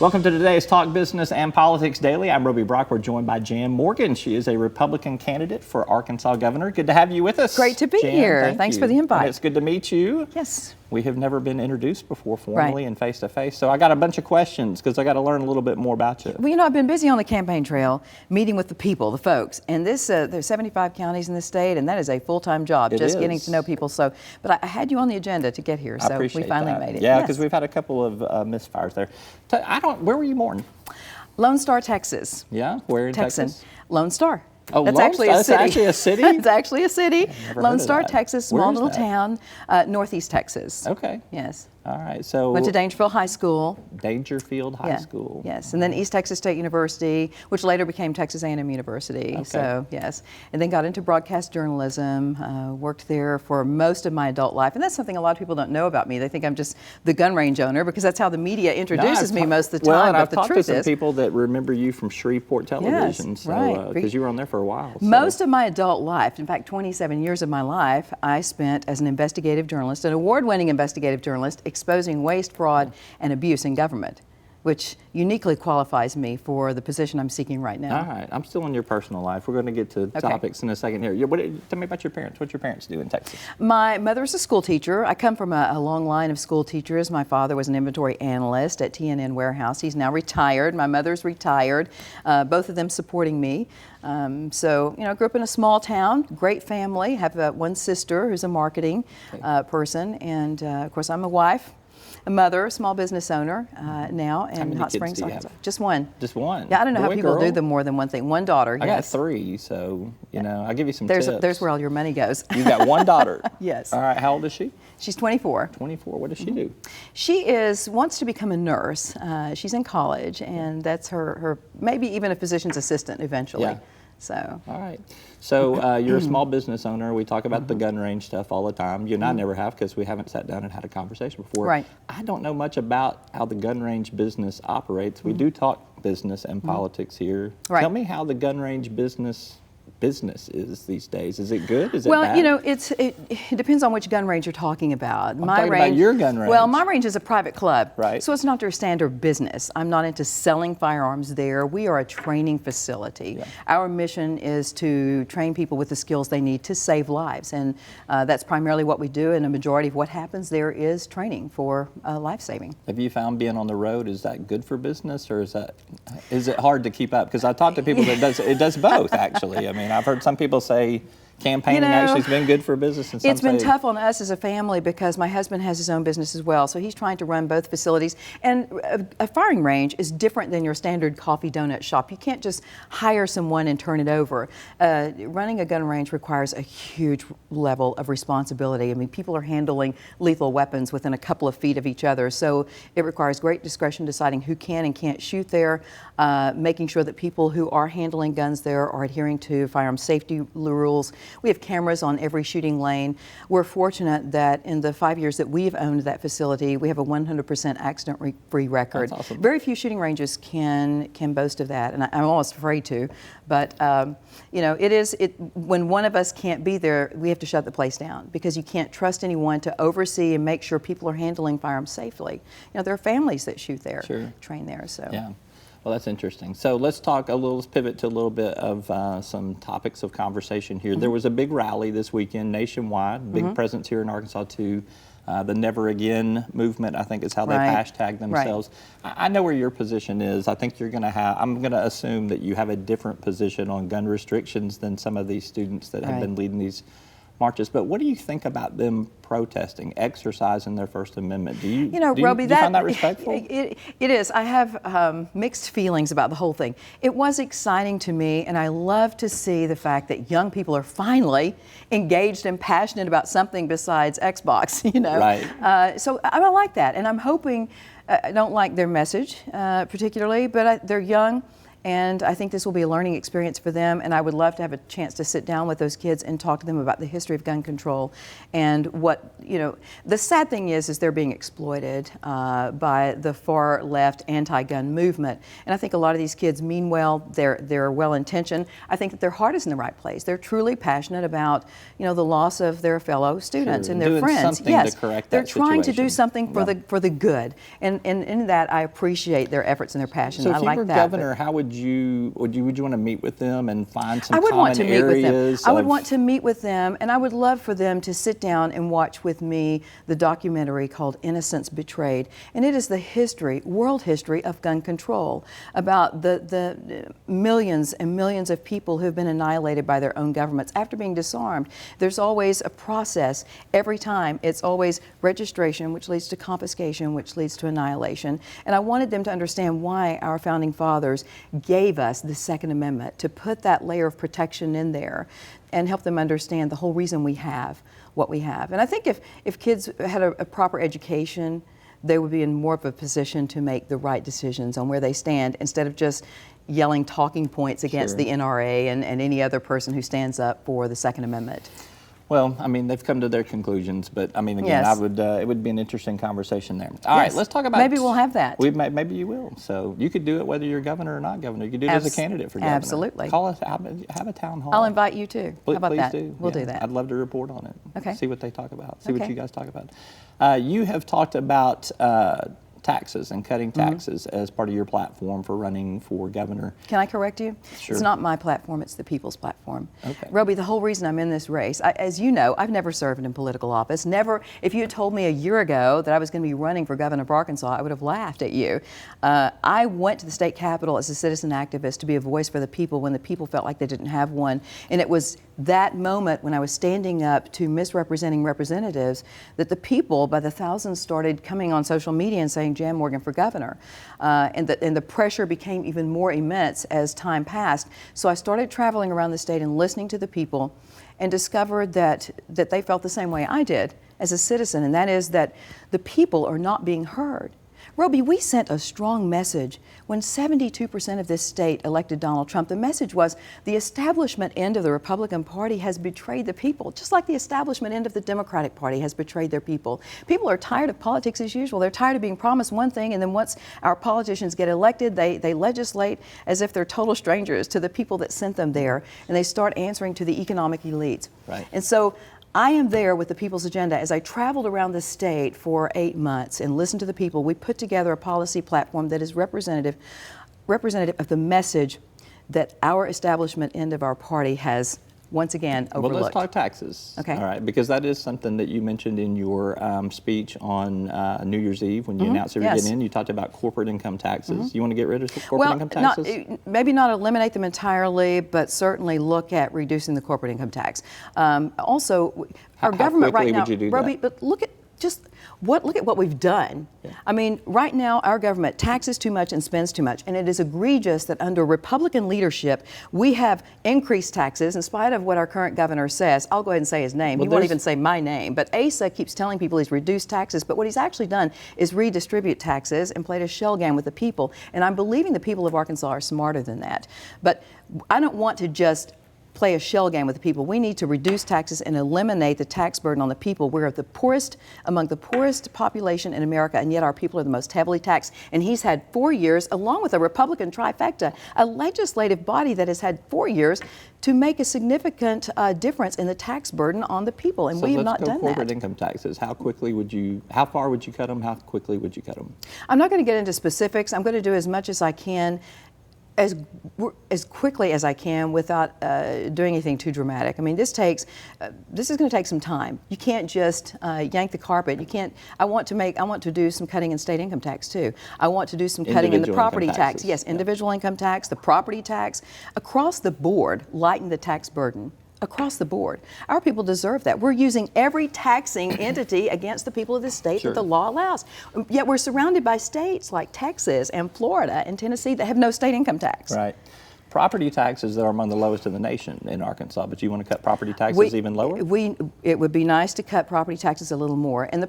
Welcome to today's Talk Business and Politics Daily. I'm Roby Brock. We're joined by Jan Morgan. She is a Republican candidate for Arkansas governor. Good to have you with us. Great to be Jan, here. Thanks for the invite. And it's good to meet you. Yes. We have never been introduced before formally and face-to-face, so I got a bunch of questions because I got to learn a little bit more about you. Well, I've been busy on the campaign trail, meeting with the people, the folks, and there's 75 counties in the state, and that is a full-time job, getting to know people. So, but I had you on the agenda to get here, so we finally made it. Yeah, because we've had a couple of misfires there. Where were you born? Lone Star, Texas. Yeah, where in Texas? Lone Star. Oh, that's actually a city. That's actually a city? It's actually a city. Lone Star, that. Texas, small little town, northeast Texas. Okay. Yes. All right, so... Went to Dangerfield High School. Dangerfield High School. Yes, and then East Texas State University, which later became Texas A&M University. Okay. So, yes. And then got into broadcast journalism, worked there for most of my adult life. And that's something a lot of people don't know about me. They think I'm just the gun range owner because that's how the media introduces me most of the time. Well, and but I've talked to some people that remember you from Shreveport Television. Yes, right. Because you were on there for a while. So. Most of my adult life, in fact, 27 years of my life, I spent as an investigative journalist, an award-winning investigative journalist, exposing waste, fraud, and abuse in government, which uniquely qualifies me for the position I'm seeking right now. All right. I'm still in your personal life. We're going to get to topics in a second here. Tell me about your parents. What your parents do in Texas? My mother's a school teacher. I come from a long line of school teachers. My father was an inventory analyst at TNN Warehouse. He's now retired. My mother's retired, both of them supporting me. So, grew up in a small town, great family, have one sister who's a marketing person, and of course I'm a wife, a mother, a small business owner now in Hot Springs, Arkansas. Just one. Just one? Yeah, I don't know how people girl? do them more than one thing. One daughter, I got three, so, I'll give you some tips. There's where all your money goes. You got one daughter? Yes. All right, how old is she? She's 24. 24, what does she do? She wants to become a nurse. She's in college, and that's her maybe even a physician's assistant eventually. Yeah. So. All right. So you're a small business owner. We talk about the gun range stuff all the time. You and I never have because we haven't sat down and had a conversation before. Right. I don't know much about how the gun range business operates. We do talk business and politics here. Right. Tell me how the gun range business is these days. Is it good? Is it well, bad? it depends on which gun range you're talking about. I'm talking about your gun range. Well, my range is a private club, right? So it's not their standard business. I'm not into selling firearms there. We are a training facility. Yeah. Our mission is to train people with the skills they need to save lives, and that's primarily what we do. And a majority of what happens there is training for life saving. Have you found being on the road, is that good for business, or is it hard to keep up? Because I talk to people that it does both actually. I mean, I've heard some people say campaigning actually has been good for business. And some it's been tough on us as a family because my husband has his own business as well. So he's trying to run both facilities. And a firing range is different than your standard coffee donut shop. You can't just hire someone and turn it over. Running a gun range requires a huge level of responsibility. I mean, people are handling lethal weapons within a couple of feet of each other. So it requires great discretion deciding who can and can't shoot there, making sure that people who are handling guns there are adhering to firearm safety rules. We have cameras on every shooting lane. We're fortunate that in the 5 years that we've owned that facility, we have a 100% accident-free record. That's awesome. Very few shooting ranges can boast of that, and I'm almost afraid to. But when one of us can't be there, we have to shut the place down because you can't trust anyone to oversee and make sure people are handling firearms safely. There are families that shoot there, train there. So. Yeah. Well, that's interesting. So let's pivot to a little bit of some topics of conversation here. There was a big rally this weekend nationwide, big presence here in Arkansas too. The Never Again movement, I think is how they've hashtagged themselves. Right. I know where your position is. I think I'm going to assume that you have a different position on gun restrictions than some of these students that have been leading these marches. But what do you think about them protesting, exercising their First Amendment? Do you Roby, do you find that respectful? It is. I have mixed feelings about the whole thing. It was exciting to me, and I love to see the fact that young people are finally engaged and passionate about something besides Xbox, Right. So I like that, and I'm hoping, I don't like their message particularly, but they're young. And I think this will be a learning experience for them, and I would love to have a chance to sit down with those kids and talk to them about the history of gun control and what, the sad thing is they're being exploited by the far left anti-gun movement. And I think a lot of these kids mean well, they're well-intentioned. I think that their heart is in the right place. They're truly passionate about, the loss of their fellow students and their doing friends. something Yes, to correct they're that trying to do situation. something for the good. And in that, I appreciate their efforts and their passion. So if I you like were that. governor, how would you want to meet with them and find some I would common want to meet with them. areas? I would want to meet with them, and I would love for them to sit down and watch with me the documentary called Innocence Betrayed. And it is the world history of gun control, about the millions and millions of people who have been annihilated by their own governments after being disarmed. There's always a process every time. It's always registration, which leads to confiscation, which leads to annihilation. And I wanted them to understand why our founding fathers gave us the Second Amendment, to put that layer of protection in there and help them understand the whole reason we have what we have. And I think if kids had a proper education, they would be in more of a position to make the right decisions on where they stand, instead of just yelling talking points against the NRA and any other person who stands up for the Second Amendment. Well, I mean, they've come to their conclusions, but I mean, again, Yes. it would be an interesting conversation there. All right, let's talk about. Maybe we'll have that. Maybe you will. So you could do it whether you're governor or not governor. You could do it as a candidate for governor. Absolutely. Call us, have a town hall. I'll invite you too. How about Please that? do. We'll Yeah, do that. I'd love to report on it. Okay. See what they talk about. See what Okay. you guys talk about. You have talked about taxes and cutting taxes as part of your platform for running for governor. Can I correct you? Sure. It's not my platform, it's the people's platform. Okay. Roby, the whole reason I'm in this race, as you know, I've never served in political office. Never, if you had told me a year ago that I was going to be running for governor of Arkansas, I would have laughed at you. I went to the state capitol as a citizen activist to be a voice for the people when the people felt like they didn't have one. And it was that moment when I was standing up to misrepresenting representatives that the people by the thousands started coming on social media and saying Jan Morgan for governor. And the pressure became even more immense as time passed. So I started traveling around the state and listening to the people, and discovered that they felt the same way I did as a citizen, and that is that the people are not being heard. Roby, we sent a strong message when 72% of this state elected Donald Trump. The message was the establishment end of the Republican Party has betrayed the people, just like the establishment end of the Democratic Party has betrayed their people. People are tired of politics as usual. They're tired of being promised one thing, and then once our politicians get elected, they legislate as if they're total strangers to the people that sent them there, and they start answering to the economic elites. Right. And so I am there with the People's Agenda. As I traveled around the state for 8 months and listened to the people, we put together a policy platform that is representative of the message that our establishment end of our party has once again overlooked. Well, let's talk taxes. Okay. All right, because that is something that you mentioned in your speech on New Year's Eve when you announced that you were Yes. getting in. You talked about corporate income taxes. You want to get rid of corporate income taxes? Maybe not eliminate them entirely, but certainly look at reducing the corporate income tax. Also, our How government quickly right now, would you do Roby, that? but look at what we've done. Yeah. I mean, right now our government taxes too much and spends too much, and it is egregious that under Republican leadership we have increased taxes in spite of what our current governor says. I'll go ahead and say his name. Well, He won't there's- even say my name, but Asa keeps telling people he's reduced taxes, but what he's actually done is redistribute taxes and played a shell game with the people, and I'm believing the people of Arkansas are smarter than that. But I don't want to just play a shell game with the people. We need to reduce taxes and eliminate the tax burden on the people. We're among the poorest population in America, and yet our people are the most heavily taxed. And he's had 4 years, along with a Republican trifecta, a legislative body that has had 4 years to make a significant difference in the tax burden on the people, and So we have let's not go done corporate that. income taxes. How far would you cut them? How quickly would you cut them? I'm not going to get into specifics. I'm going to do as much as I can, as quickly as I can, without doing anything too dramatic. I mean, this is going to take some time. You can't just yank the carpet. You can't. I want to do some cutting in state income tax too. I want to do some cutting in the Individual property income tax. taxes. Yes, individual income tax, the property tax, across the board, lighten the tax burden. Across the board. Our people deserve that. We're using every taxing entity against the people of this state Sure. that the law allows. Yet we're surrounded by states like Texas and Florida and Tennessee that have no state income tax. Right. Property taxes are among the lowest in the nation in Arkansas, but you want to cut property taxes even lower? It would be nice to cut property taxes a little more. And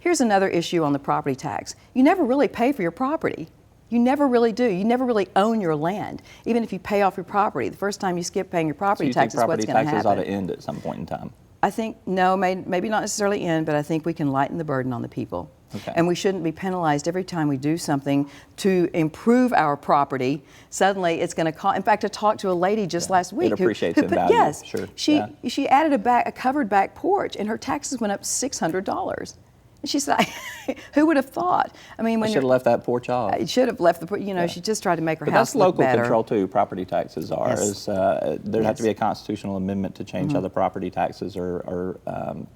here's another issue on the property tax. You never really pay for your property. You never really do. You never really own your land. Even if you pay off your property, the first time you skip paying your property taxes, what's going to happen? So you think property taxes ought to end at some point in time? I think, no, maybe not necessarily end, but I think we can lighten the burden on the people. Okay. And we shouldn't be penalized every time we do something to improve our property. Suddenly it's going to cost. In fact, I talked to a lady just last week. It appreciates in value. Yes. Sure. She added a covered back porch, and her taxes went up $600. And she said, who would have thought? I mean, when you should have left that porch off. I should have left the porch. You know, she just tried to make her but house look better. That's local control too. Property taxes are. Yes. There'd have to be a constitutional amendment to change how the property taxes are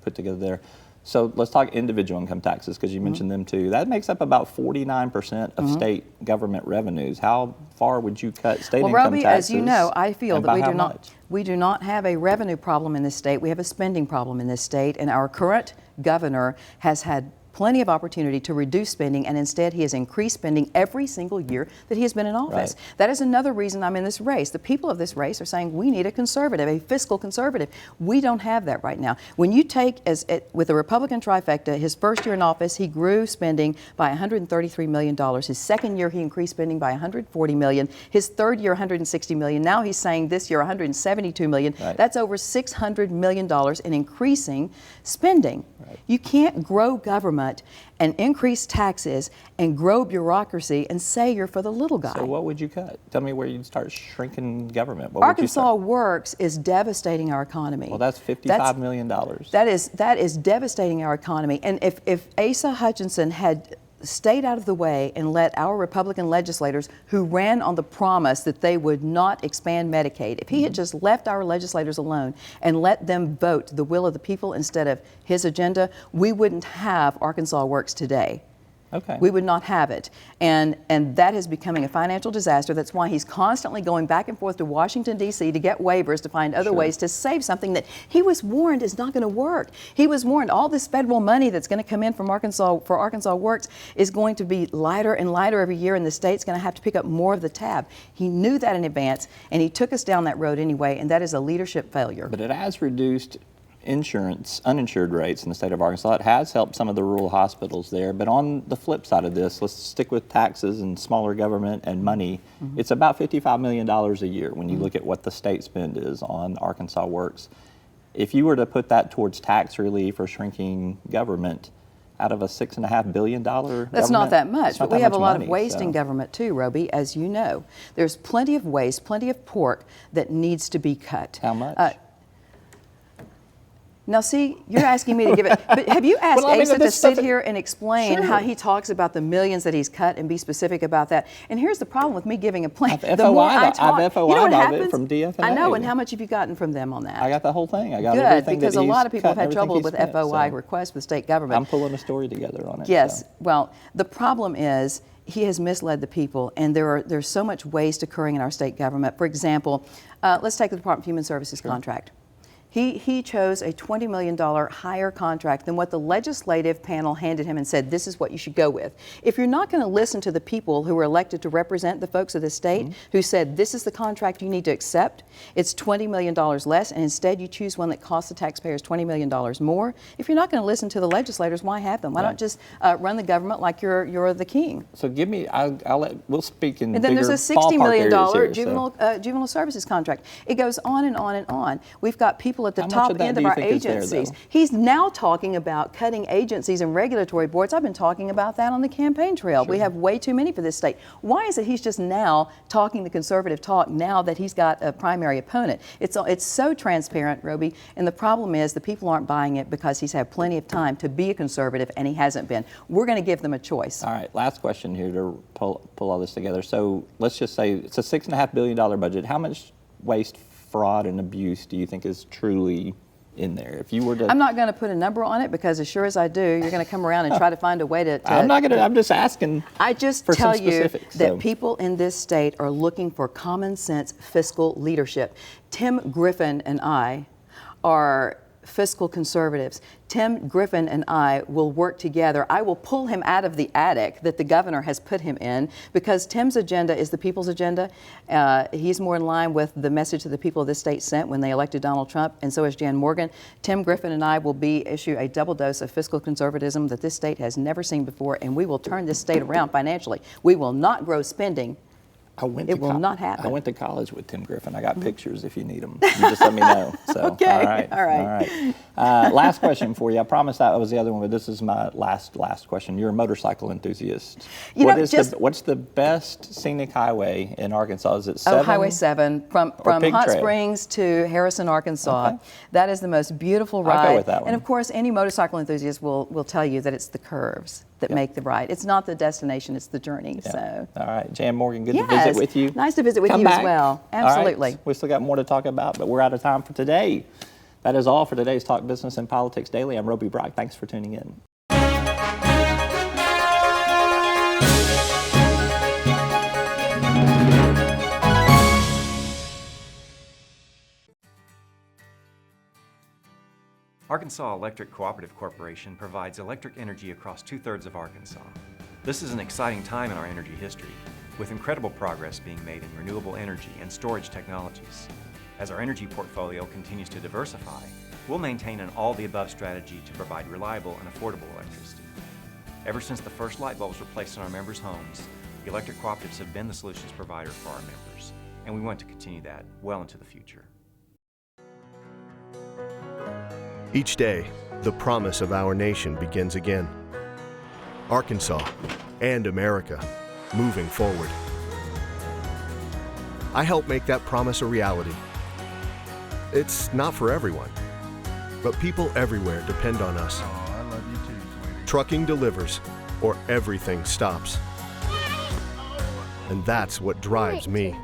put together there. So let's talk individual income taxes, because you mentioned them too. That makes up about 49% of state government revenues. How far would you cut state income Roby, taxes? as you know, I feel that we do not have a revenue problem in this state. We have a spending problem in this state, and our current governor has had plenty of opportunity to reduce spending, and instead he has increased spending every single year that he has been in office. Right. That is another reason I'm in this race. The people of this race are saying we need a conservative, a fiscal conservative. We don't have that right now. When you take, with the Republican trifecta, his first year in office, he grew spending by $133 million. His second year, he increased spending by $140 million. His third year, $160 million. Now he's saying this year, $172 million. Right. That's over $600 million in increasing spending. Right. You can't grow government and increase taxes and grow bureaucracy and say you're for the little guy. So what would you cut? Tell me where you'd start shrinking government. Arkansas Works is devastating our economy. Well, that's $55 million. That is devastating our economy. And if Asa Hutchinson had stayed out of the way and let our Republican legislators, who ran on the promise that they would not expand Medicaid, if he had just left our legislators alone and let them vote the will of the people instead of his agenda, we wouldn't have Arkansas Works today. Okay. We would not have it. And that is becoming a financial disaster. That's why he's constantly going back and forth to Washington, D.C. to get waivers to find other ways to save something that he was warned is not going to work. He was warned all this federal money that's going to come in from Arkansas for Arkansas Works is going to be lighter and lighter every year, and the state's going to have to pick up more of the tab. He knew that in advance, and he took us down that road anyway, and that is a leadership failure. But it has reduced uninsured rates in the state of Arkansas. It has helped some of the rural hospitals there. But on the flip side of this, let's stick with taxes and smaller government and money. It's about $55 million a year when you look at what the state spend is on Arkansas Works. If you were to put that towards tax relief or shrinking government, out of a $6.5 billion government, that's not that much, but we have a lot of waste so. in government too, Roby, as you know. There's plenty of waste, plenty of pork that needs to be cut. How much? Now, see, you're asking me to give it, but have you asked Asa to sit here and explain Sure. how he talks about the millions that he's cut and be specific about that? And here's the problem with me giving a plan. I've FOI'd it from DFNA. I know, and how much have you gotten from them on that? I got the whole thing. I got Good, everything because that a lot of people have had everything trouble with spent, FOI so requests with state government. I'm pulling a story together on it. Yes, so. well, the problem is he has misled the people, and there's so much waste occurring in our state government. For example, let's take the Department of Human Services contract. He chose a $20 million higher contract than what the legislative panel handed him and said, this is what you should go with. If you're not going to listen to the people who were elected to represent the folks of the state who said, this is the contract you need to accept, it's $20 million less, and instead you choose one that costs the taxpayers $20 million more, if you're not going to listen to the legislators, why have them? Why not just run the government like you're the king? So give me, we'll speak in and then bigger there's a $60 million here, juvenile services contract. It goes on and on and on. We've got people at the top end of our agencies. He's now talking about cutting agencies and regulatory boards. I've been talking about that on the campaign trail. We have way too many for this state. Why is it he's just now talking the conservative talk now that he's got a primary opponent? It's so transparent, Roby, and the problem is the people aren't buying it because he's had plenty of time to be a conservative and he hasn't been. We're going to give them a choice. All right, last question here to pull all this together. So let's just say it's a $6.5 billion budget. How much waste, fraud, and abuse do you think is truly in there? If you were to, I'm not going to put a number on it because as sure as I do, you're going to come around and try to find a way to I'm just asking. I just for tell some you specifics, that so. people in this state are looking for common sense fiscal leadership. Tim Griffin and I are fiscal conservatives. Tim Griffin and I will work together. I will pull him out of the attic that the governor has put him in, because Tim's agenda is the people's agenda. He's more in line with the message that the people of this state sent when they elected Donald Trump, and so is Jan Morgan. Tim Griffin and I will issue a double dose of fiscal conservatism that this state has never seen before, and we will turn this state around financially. We will not grow spending. It will not happen. I went to college with Tim Griffin. I got pictures if you need them. You just let me know. So, okay. All right. Last question for you. I promised that was the other one, but this is my last question. You're a motorcycle enthusiast. What's the best scenic highway in Arkansas? Is it 7? Highway 7 from Hot Springs to Harrison, Arkansas. Okay. That is the most beautiful ride. I'll go with that one. And of course, any motorcycle enthusiast will tell you that it's the curves that make the ride. It's not the destination, it's the journey. Yep. So. All right, Jan Morgan, good to visit with you. Nice to visit with you as well. Absolutely. All right. We still got more to talk about, but we're out of time for today. That is all for today's Talk Business and Politics Daily. I'm Roby Brock. Thanks for tuning in. Arkansas Electric Cooperative Corporation provides electric energy across 2/3 of Arkansas. This is an exciting time in our energy history, with incredible progress being made in renewable energy and storage technologies. As our energy portfolio continues to diversify, we'll maintain an all-the-above strategy to provide reliable and affordable electricity. Ever since the first light bulbs were placed in our members' homes, the electric cooperatives have been the solutions provider for our members, and we want to continue that well into the future. Each day, the promise of our nation begins again. Arkansas and America, moving forward. I help make that promise a reality. It's not for everyone, but people everywhere depend on us. Oh, I love you too, sweetie. Trucking delivers, or everything stops. And that's what drives me.